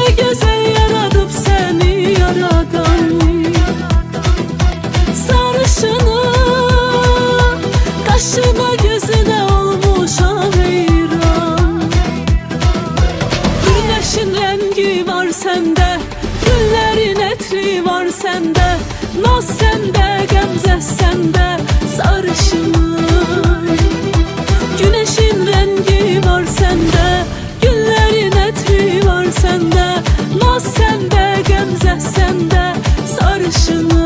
Ne güzel yaratıp seni yaradan, sarışını kaşına gözüne olmuşam heyran. Güneşin rengi var sende, güllerin etri var sende, naz sende, gemze sende, sarışını. Güneşin rengi var sende, güllerin etri var sende, naz sende, gemze sende, sarışını.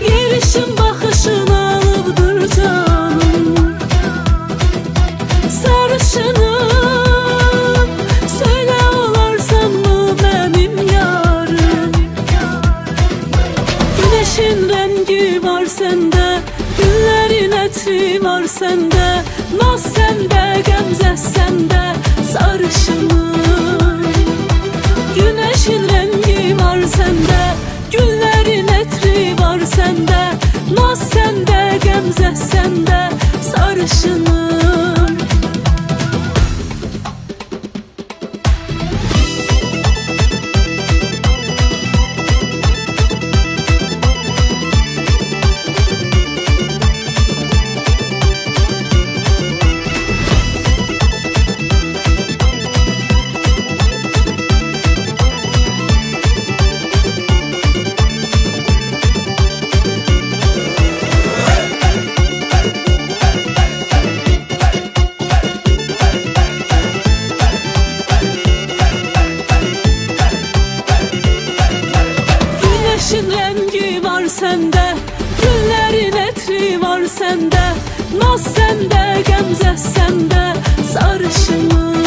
Yerişin bakışın alıbdır canım, sarışınım. Söyle olarsan mı benim yarım? Güneşin rengi var sende, güllerin etri var sende, naz sende, gemze sende, sarışınım. Güneşin rengi var sende, güllerin etri var sende, naz sende, gemze sende, sarışınım. Güneşin rengi var sende, güllerin etri var sende, naz sende, gemze sende, sarışınım.